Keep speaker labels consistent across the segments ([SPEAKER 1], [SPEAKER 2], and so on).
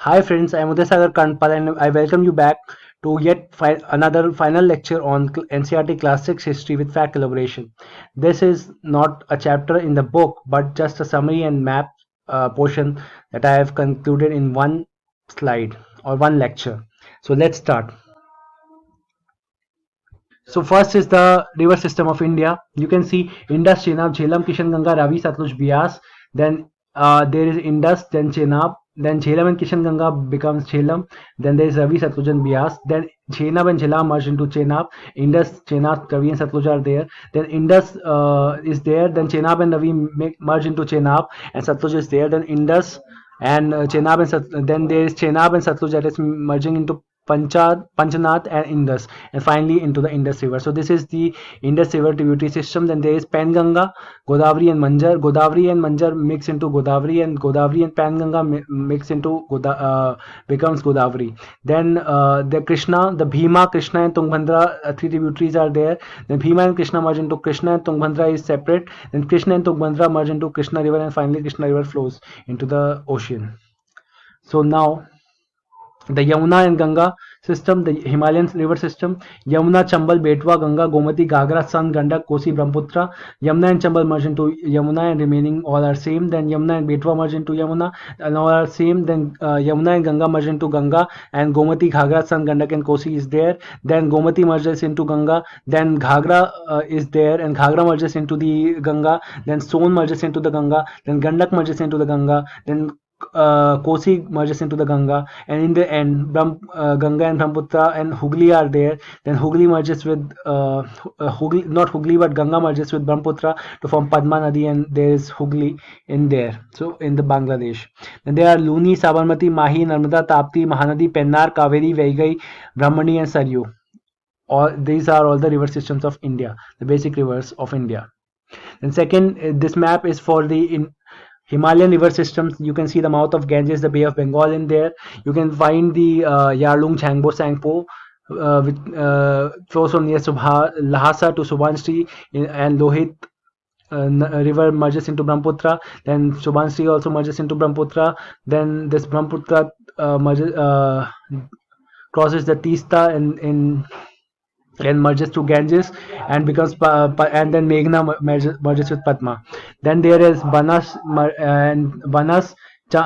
[SPEAKER 1] Hi friends, I am Uday Sagar Kandpal and I welcome you back to yet another final lecture on NCERT Class 6 History with fact collaboration. This is not a chapter in the book but just a summary and map portion that I have concluded in one slide or one lecture. So let's start. So first is the river system of India. You can see Indus, Chenab, Jhelum, Kishanganga, Ravi, Satluj, Bias. Then there is Indus, then Chenab, then Jhelum and Kishanganga becomes Jhelum. Then there is Ravi, Satluj and Bias. Then Chenab and Jhelum merge into Chenab. Indus, Chenab, Ravi and Satluj are there. Then Indus is there. Then Chenab and Ravi merge into Chenab and Satluj is there. Then Indus and Chenab and then there is Chenab and Satluj that is merging into Panchanath and Indus, and finally into the Indus River. So this is the Indus River tributary system. Then there is Panganga, Godavari and Manjar. Godavari and Manjar mix into Godavari, and Godavari and Panganga mix into becomes Godavari. Then the Krishna, the Bhima, Krishna and Tungbhadra three tributaries are there. Then Bhima and Krishna merge into Krishna, and Tungbhadra is separate. Then Krishna and Tungbhadra merge into Krishna River, and finally Krishna River flows into the ocean. So now the Yamuna and Ganga system, the Himalayan river system, Yamuna, Chambal, Betwa, Ganga, Gomati, Gagra, San, Gandak, Kosi, Brahmaputra. Yamuna and Chambal merge into Yamuna and remaining all are same. Then Yamuna and Betwa merge into Yamuna and all are same. Then Yamuna and Ganga merge into Ganga, and Gomati, Ghagra, San, Gandak and Kosi is there. Then Gomati merges into Ganga. Then Ghagra is there, and Ghagra merges into the Ganga. Then Son merges into the Ganga. Then Gandak merges into the Ganga. Then Kosi merges into the Ganga, and in the end, Ganga and Brahmaputra and Hooghly are there. Then Hooghly merges with Hooghly, not Hooghly, but Ganga merges with Brahmaputra to form Padma Nadi, and there is Hooghly in there. So in the Bangladesh, then there are Luni, Sabarmati, Mahi, Narmada, Tapti, Mahanadi, Pennar, Kaveri, Vaigai, Brahmani, and Saryu. All these are all the river systems of India, the basic rivers of India. And second, this map is for the Himalayan river systems. You can see the mouth of Ganges, the Bay of Bengal in there. You can find the Yarlung, Changbo, Sangpo, which flows from near Lhasa to Subansri, and Lohit river merges into Brahmaputra. Then Subansri also merges into Brahmaputra. Then this Brahmaputra crosses the Teesta and merges to Ganges and becomes and then Meghna merges with Padma. Then there is Banas and Banas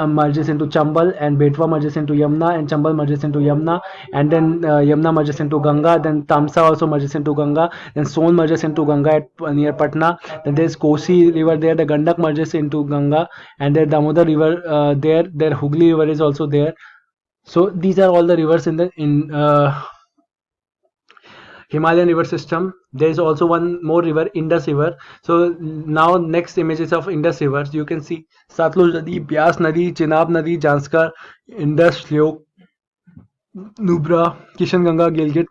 [SPEAKER 1] merges into Chambal, and Betwa merges into Yamuna, and Chambal merges into Yamuna, and then Yamuna merges into Ganga. Then Tamsa also merges into Ganga. Then Son merges into Ganga at near Patna. Then there is Kosi river there. The Gandak merges into Ganga, and there Damodar river there. There Hooghly river is also there. So these are all the rivers in the Himalayan river system. There is also one more river, Indus River. So now next images of Indus rivers. You can see Satluj Nadi, Byas Nadi, Chenab Nadi, Janskar, Indus, Shyok, Nubra, Kishanganga, Gilgit,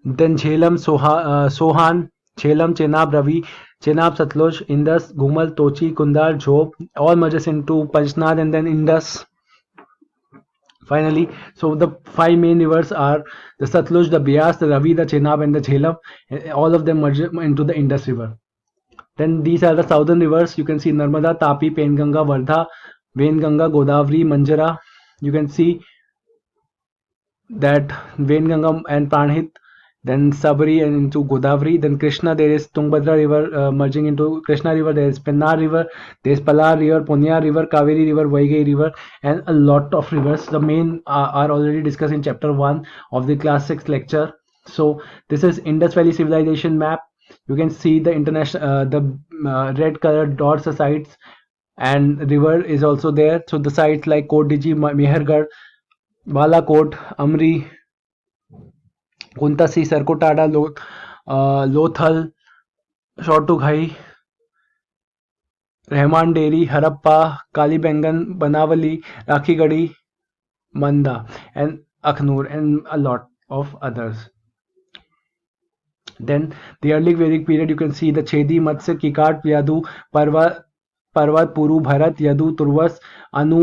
[SPEAKER 1] then Jhelum, Sohan, Jhelum, Chenab, Ravi, Chenab, Satluj, Indus, Gumal, Tochi, Kundar, Jhob, all merges into Panchnath and then Indus. Finally, so the five main rivers are the Satluj, the Beas, the Ravi, the Chenab, and the Jhelum. All of them merge into the Indus River. Then these are the southern rivers. You can see Narmada, Tapi, Penganga, Vardha, Vainganga, Godavari, Manjara. You can see that Vainganga and Pranhit, then Sabri and into Godavari. Then Krishna, there is Tungbhadra river merging into Krishna river. There is Pennar river, there is Palar river, Punya river, Kaveri river, Vaigai river, and a lot of rivers. The main are already discussed in chapter 1 of the class 6 lecture. So this is Indus Valley civilization map. You can see the international red colored dots, the sites, and river is also there. So the sites like Kot Diji, Mehergarh, Balakot, Amri, Kuntasi, Sarkotada, Lothal, Shortughai, Rahman Deri, Harappa, Kalibangan, Banavali, Rakhigadi, Manda, and Akhnur, and a lot of others. Then the early Vedic period, you can see the Chedi, Matsya, Kikat, Yadu, Parva, पर्वत, पुरु, भरत, यदु, तुर्वस, अनु,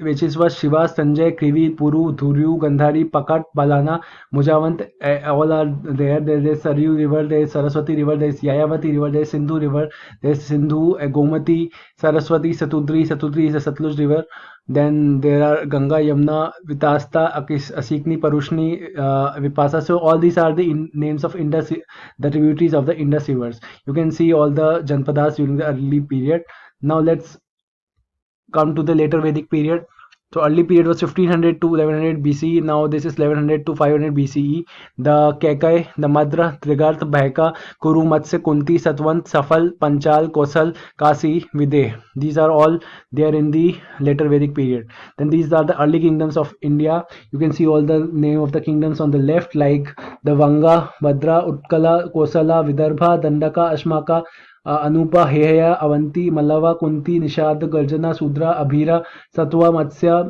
[SPEAKER 1] वेचिस्वस, शिवा, संजय, कृवि, पुरु, धुर्यु, Gandhari, पकट, बलाना, मुजावंत, all are there. There is Saryu river, there is Saraswati river, there is Yayavati river, there is Sindhu river, there is Sindhu, Gomati, Saraswati, Satudri. Satudri is a Satluj river. Then there are Ganga, Yamuna, Vitasta, Asikni, Parushni, Vipasa. So all these are the names of Indus, the tributaries of the Indus rivers. You can see all the Janpadas during the early period. Now let's come to the later Vedic period. So early period was 1500 to 1100 BCE. Now this is 1100 to 500 BCE. The Kekai, the Madra, Trigarth, Bhaika, Kuru, Matsya, Kunti, Satwant, Safal, Panchal, Kosal, Kasi, Videh. These are all there in the later Vedic period. Then these are the early kingdoms of India. You can see all the name of the kingdoms on the left, like the Vanga, Bhadra, Utkala, Kosala, Vidarbha, Dandaka, Ashmaka, Anupa, Heya, Avanti, Mallava, Kunti, Nishad, Garjana, Sudra, Abhira, Satwa, Matsya,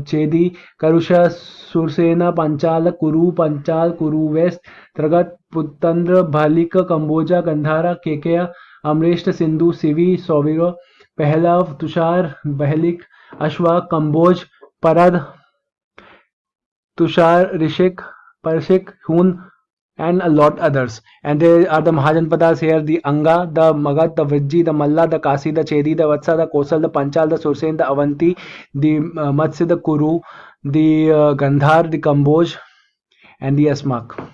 [SPEAKER 1] Chedi, Karusha, Sursena, Panchal, Kuru West, Tragat, Putandra, Bhalika, Kamboja, Gandhara, Kekeya, Amreshta, Sindhu, Sivi, Soviro, Pehlav, Tushar, Behlik, Ashwa, Kamboj, Parad, Tushar, Rishik, Parshik, Hun, and a lot others. And there are the Mahajanpadas here: the Anga, the Magad, the Vijji, the Malla, the Kasi, the Chedi, the Vatsa, the Kosal, the Panchal, the Sursen, the Avanti, the Matsya, the Kuru, the Gandhar, the Kamboj, and the Asmak.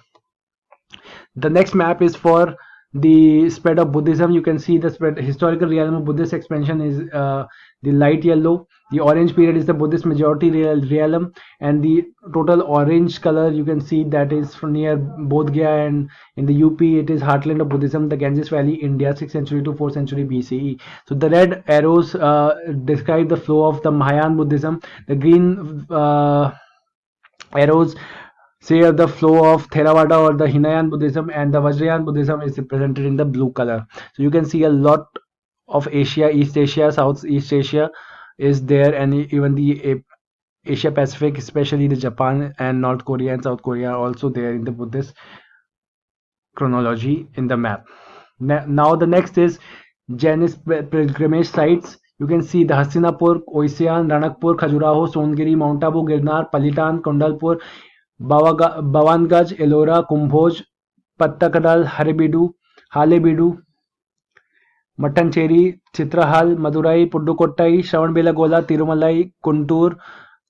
[SPEAKER 1] The next map is for the spread of Buddhism. You can see the spread historical realm of Buddhist expansion is the light yellow. The orange period is the Buddhist majority realm, and the total orange color you can see that is from near Bodh Gaya, and in the UP it is heartland of Buddhism, the Ganges Valley, India, 6th century to 4th century BCE. So the red arrows describe the flow of the Mahayana Buddhism. The green arrows say the flow of Theravada or the Hinayan Buddhism, and the Vajrayana Buddhism is represented in the blue color. So you can see a lot of Asia, East Asia, Southeast Asia is there, and even the Asia Pacific, especially the Japan and North Korea and South Korea are also there in the Buddhist chronology in the map. Now the next is Jainist pilgrimage sites. You can see the Hastinapur, Oisian, Ranakpur, Khajuraho, Songiri, Mount Abu, Girnar, Palitan, Kondalpur, Bawangaj, Ellora, Kumbhoj, Pattakadal, Halebidu, Mattancherry, Chitrahal, Madurai, Pudukkottai, Shravanbelagola, Tirumalai, Kuntur,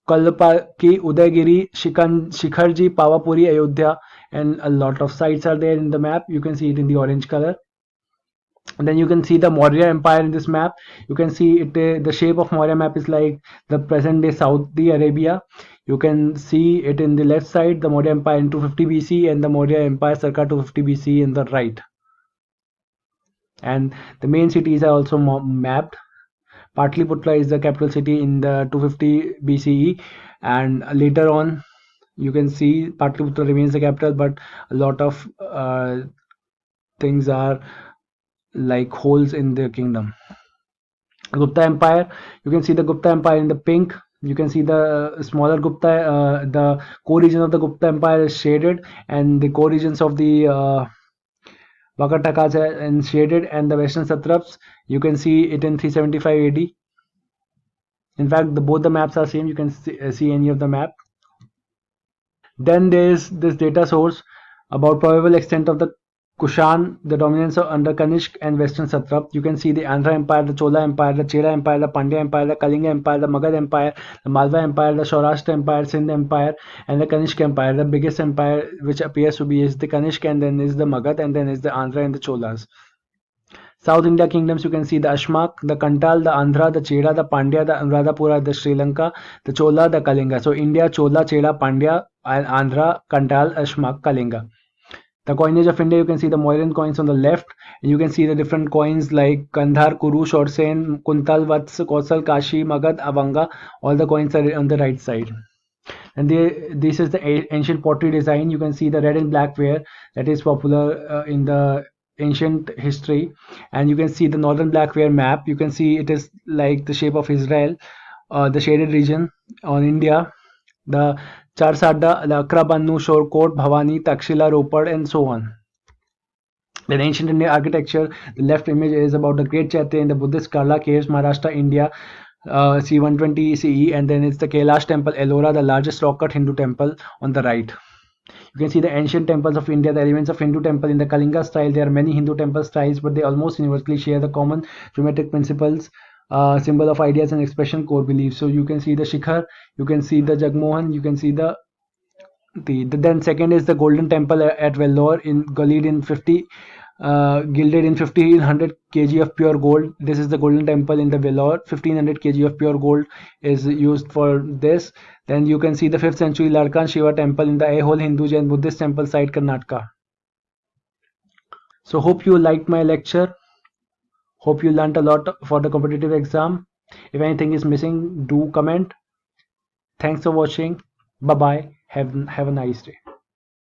[SPEAKER 1] Kalpaki, Udaygiri, Shikharji, Pavapuri, Ayodhya, and a lot of sites are there in the map. You can see it in the orange color. And then you can see the Maurya Empire in this map. You can see it. The shape of Maurya map is like the present day Saudi Arabia. You can see it in the left side, the Maurya Empire in 250 BC, and the Maurya Empire circa 250 BC in the right. And the main cities are also mapped. Patliputra is the capital city in the 250 BCE, and later on you can see Patliputra remains the capital, but a lot of things are like holes in the kingdom. Gupta Empire, you can see the Gupta Empire in the pink. You can see the smaller Gupta, the core region of the Gupta Empire is shaded, and the core regions of the Vakatakas are shaded, and the western satraps you can see it in 375 AD. In fact, both the maps are same. You can see any of the map. Then there is this data source about probable extent of the Kushan, the dominance under Kanishk and Western Satrap. You can see the Andhra Empire, the Chola Empire, the Chera Empire, the Pandya Empire, the Kalinga Empire, the Magad Empire, the Malwa Empire, the Saurashtra Empire, Sindh Empire, and the Kanishk Empire. The biggest empire which appears to be is the Kanishk, and then is the Magad, and then is the Andhra and the Cholas. South India kingdoms, you can see the Ashmak, the Kantal, the Andhra, the Chera, the Pandya, the Anuradhapura, the Sri Lanka, the Chola, the Kalinga. So India, Chola, Chera, Pandya, and Andhra, Kantal, Ashmak, Kalinga. The coinage of India, you can see the Mauryan coins on the left, and you can see the different coins like Kandhar, Kuru, Shorsen, Kuntal, Vats, Kosal, Kashi, Magad, Avanga. All the coins are on the right side. And this is the ancient pottery design. You can see the red and black ware that is popular in the ancient history, and you can see the northern blackware map. You can see it is like the shape of Israel, the shaded region on India, the Charsada, the Akrabannu, Shorkot, Bhavani, Takshila, Ropad, and so on. Then ancient Indian architecture, the left image is about the Great Chaitya in the Buddhist Karla caves, Maharashtra, India, C120 CE, and then it's the Kailash temple, Ellora, the largest rock-cut Hindu temple on the right. You can see the ancient temples of India, the elements of Hindu temple in the Kalinga style. There are many Hindu temple styles, but they almost universally share the common geometric principles, symbol of ideas and expression, core beliefs. So you can see the Shikhar, you can see the Jagmohan, you can see then second is the Golden Temple at Vellore in gilded in 1500 kg of pure gold. This is the Golden Temple in the Vellore. 1500 kg of pure gold is used for this. Then you can see the 5th century Larkan Shiva Temple in the Aihole Hindu Jain Buddhist temple site, Karnataka. So hope you liked my lecture. Hope you learnt a lot for the competitive exam. If anything is missing, do comment. Thanks for watching. Bye bye. Have a nice day.